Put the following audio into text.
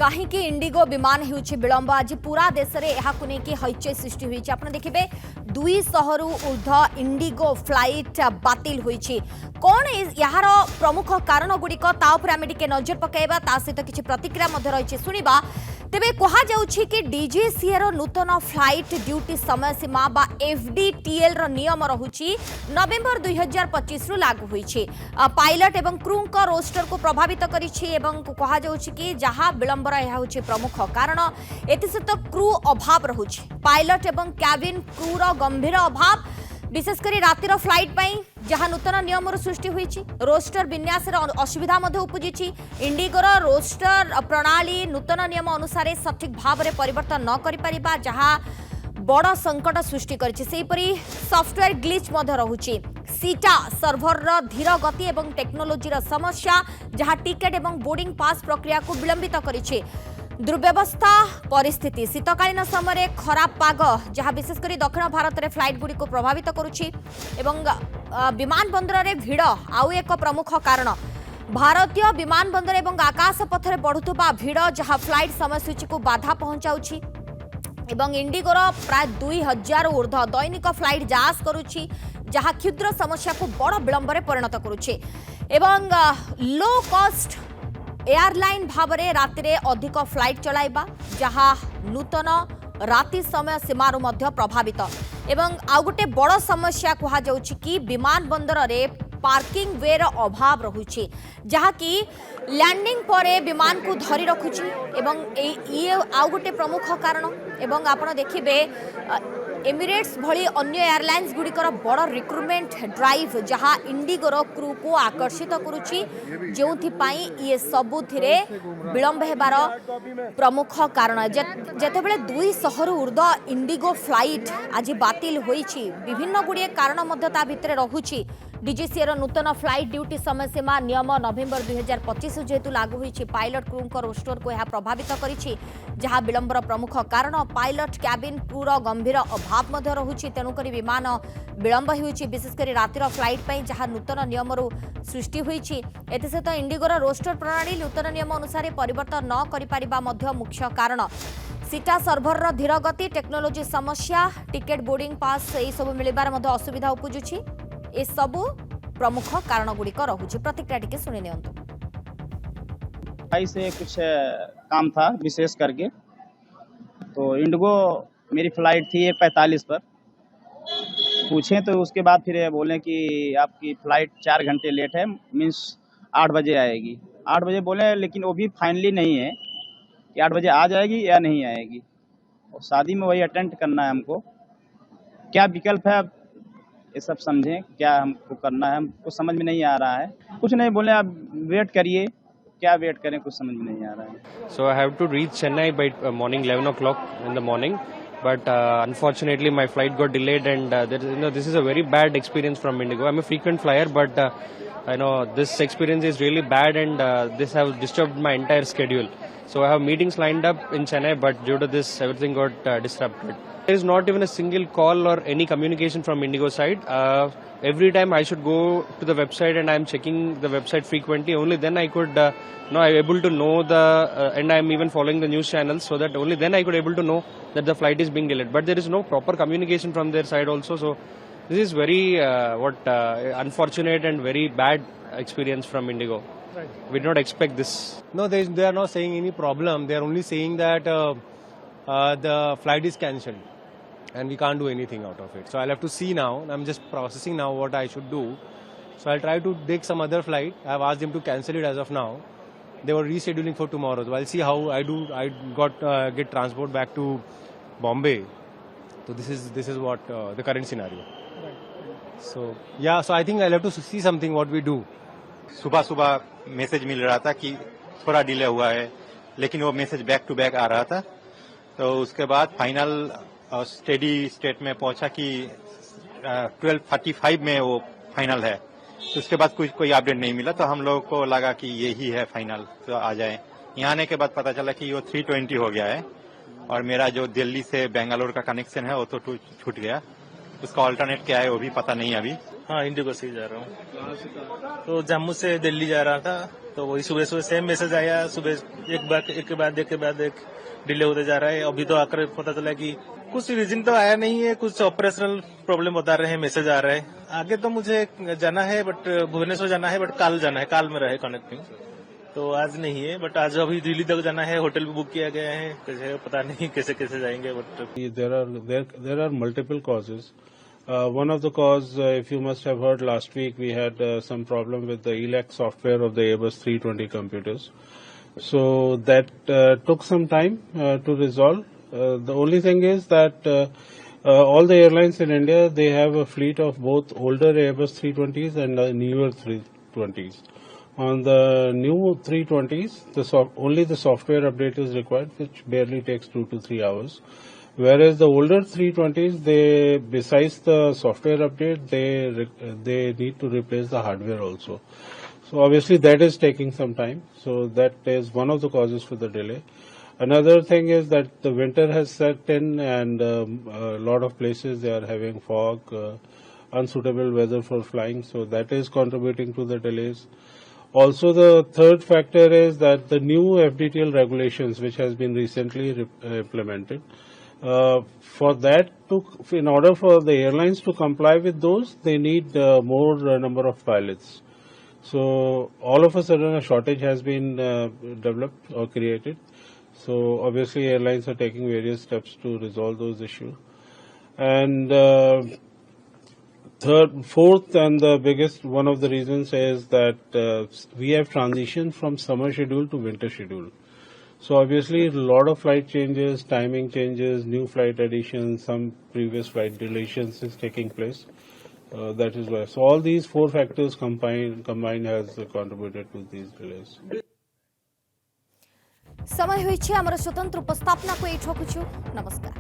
कहीं इंडिगो विमान होउछि विलंब आज पूरा देश में यह हईचई सृष्टि होइछि। आपण देखिबे 200 रु ऊर्ध्व इंडिगो फ्लाइट बातिल होइछि। कौन यार प्रमुख कारण गुड़िक आम टे नजर पकड़ा ता सहित किसी प्रतिक्रिया रही शुणा। तेबे कहा जाउछि कि डीजीसीए नूतन फ्लाइट ड्यूटी समय सीमा बा एफडीटीएल नियम रहुछि नवेम्बर 2025 रु लागू होइछि। पायलट एवं क्रू का रोस्टर को प्रभावित करिछि एवं कहा जाउछि कि जहां विलंबर यह होछि प्रमुख कारण। एथिसहित क्रू अभाव रहुछि। पायलट एवं कैबिन क्रू रो गंभीर अभाव विशेषकर रातिर फ्लाइट पाई जहां नूतन नियम सृष्टि होइछि। रोस्टर विन्यास असुविधा उपजिछि। इंडिगोर रोस्टर प्रणाली नूतन नियम अनुसार सठिक भाव में परिवर्तन न करि परिबा जहां बड़ संकट सृष्टि करिछि। सेहिपरि सॉफ्टवेयर ग्लिच रहुछि। सीटा सर्भर धीर गति एवं टेक्नोलोजी समस्या जहां टिकेट एवं बोर्डिंग पास प्रक्रिया को विलंबित करिछि। दुर्व्यवस्था परिस्थिति शीतकालीन समय खराब पाग जहां विशेषकर दक्षिण भारत में फ्लाइट गुड़ी को प्रभावित करुछि एवं विमान बंदर में भिड़ आउ एक प्रमुख कारण। भारतीय विमान बंदर एवं आकाश पथरे बढ़ुवा भिड़ जहां फ्लाइट समयसूची को बाधा पहुंचाउछि एवं इंडिगोर प्राय 2000 ऊर्ध्व दैनिक फ्लाइट जांच करुछि जहां क्षुद्र समस्या को बड़ विलंब में परिणत करुछि एवं लो कॉस्ट एयरलाइन भाव में राति रे अधिक फ्लाइट चलाइबा जहां नूतन राति समय सीमार मध्य प्रभावित एवं आउ गोटे बड़ समस्या कहा जाउछि कि विमान बंदर रे पार्किंग वेर अभाव रहुछि जहाँ कि लैंडिंग परे विमान को धरी रखुछि एवं ये आउ गोटे प्रमुख कारण। एवं आपण देखिबे एमिरेट्स भली अन्य एयरलाइंस गुड़िकर बड़ रिक्रुटमेंट ड्राइव जहां इंडिगोर क्रू को आकर्षित करुछि जोथिपाई ये सबुथिरे विलंब हेबार प्रमुख कारण। जेतेबेले 200 रु ऊर्ध्व इंडिगो फ्लाइट आज बातिल होइछि विभिन्न गुड़िए कारण मध्य ता भितरे रहुछि। डीजीसीए नूतन फ्लाइट ड्यूटी समय सीमा नियम नवेम्बर 2025 जेहेतु लागू होइछि पायलट क्रू को रोस्टर को यह प्रभावित करिछि जहां विलंबर प्रमुख कारण। पायलट कैबिन क्रू गंभीर अभाव मध्य रहुछि तेणुकरी विमान विलंब होइछि विशेषकर रातिर फ्लाइट पाई जहां नूतन नियम सृष्टि होइछि। एथिसहित इंडिगोर रोस्टर प्रणाली नूतन नियम अनुसार परिवर्तन न करि परिबा मध्य मुख्य कारण। सीटा सर्भर धीर गति टेक्नोलोजी समस्या टिकेट बोर्डिंग पास यही सब मिलबार मध्य असुविधा उपजुछि। ये सबू प्रमुख कारण गुड़िक रहुछि। प्रतिक्रिया टिके सुनि नियंतु। भाई से कुछ काम था विशेष करके तो इंडिगो मेरी फ्लाइट थी 45 पर पूछे तो उसके बाद फिर बोले कि आपकी फ्लाइट 4 घंटे लेट है मीन्स 8 बजे आएगी। 8 बजे बोले लेकिन वो भी फाइनली नहीं है कि 8 बजे आ जाएगी या नहीं आएगी। और शादी में वही अटेंड करना है हमको। क्या विकल्प है ये सब समझें क्या हमको करना है हमको समझ में नहीं आ रहा है। कुछ नहीं बोले आप वेट करिए क्या वेट करें कुछ समझ में नहीं आ रहा है। So I have to reach Chennai by morning 11 o'clock in the morning, but unfortunately my flight got delayed and this is a very bad experience from Indigo. I'm a frequent flyer, but this experience is really bad and this has disturbed my entire schedule. So I have meetings lined up in Chennai, but due to this everything got disrupted. There is not even a single call or any communication from Indigo side. Every time I should go to the website and I am checking the website frequently. Only then I could I'm able to know and I am even following the news channels so that only then I could able to know that the flight is being delayed. But there is no proper communication from their side also. So this is very unfortunate and very bad experience from Indigo. Right. We did not expect this. No, they are not saying any problem. They are only saying that the flight is cancelled and we can't do anything out of it. So I'll have to see now. I'm just processing now what I should do. So I'll try to take some other flight. I've asked them to cancel it as of now. They were rescheduling for tomorrow. So I'll see how I do. I get transport back to Bombay. So this is what the current scenario. Right. So yeah. So I think I'll have to see something what we do. सुबह message मिल रहा था कि थोड़ा delay हुआ है लेकिन वो message back to back आ रहा था। तो उसके बाद फाइनल स्टेडी स्टेट में पहुंचा कि 12:45 में वो फाइनल है। तो उसके बाद कोई अपडेट नहीं मिला तो हम लोगों को लगा कि यही है फाइनल तो आ जाए। यहाँ आने के बाद पता चला कि वो 3:20 हो गया है और मेरा जो दिल्ली से बेंगलोर का कनेक्शन है वो तो छूट गया। उसका ऑल्टरनेट क्या है वो भी पता नहीं अभी। हाँ, इंडिगो से ही जा रहा हूँ। तो जम्मू से दिल्ली जा रहा था तो वही सुबह सुबह सेम मैसेज आया, सुबह एक के बाद एक डिले होते जा रहा है। अभी तो आकर पता चला कि कुछ रीजन तो आया नहीं है, कुछ ऑपरेशनल प्रॉब्लम बता रहे हैं, मैसेज आ रहा है। आगे तो मुझे जाना है, बट भुवनेश्वर जाना है, बट काल जाना है, काल में रहे कनेक्टिंग, तो आज नहीं है। बट आज अभी दिल्ली तक जाना है, होटल भी बुक किया गया है, कैसे पता नहीं कैसे जाएंगे। But there are multiple causes. One of the cause, if you must have heard last week, we had some problem with the ELAC software of the Airbus 320 computers. So that took some time to resolve. The only thing is that all the airlines in India, they have a fleet of both older Airbus 320s and newer 320s. On the new 320s, only the software update is required, which barely takes 2 to 3 hours. Whereas the older 320s, they, besides the software update, they need to replace the hardware also. So obviously that is taking some time. So that is one of the causes for the delay. Another thing is that the winter has set in, and a lot of places they are having fog, unsuitable weather for flying. So that is contributing to the delays. Also, the third factor is that the new FDTL regulations, which has been recently implemented, for that in order for the airlines to comply with those, they need more number of pilots. So all of a sudden a shortage has been developed or created. So obviously airlines are taking various steps to resolve those issues. And fourth and the biggest one of the reasons is that we have transitioned from summer schedule to winter schedule. So obviously a lot of flight changes, timing changes, new flight additions, some previous flight deletions is taking place. That is why. So all these four factors combined has contributed to these delays. समय होइछि हमर स्वतंत्र उपस्थापना को एठो कुछु नमस्कार।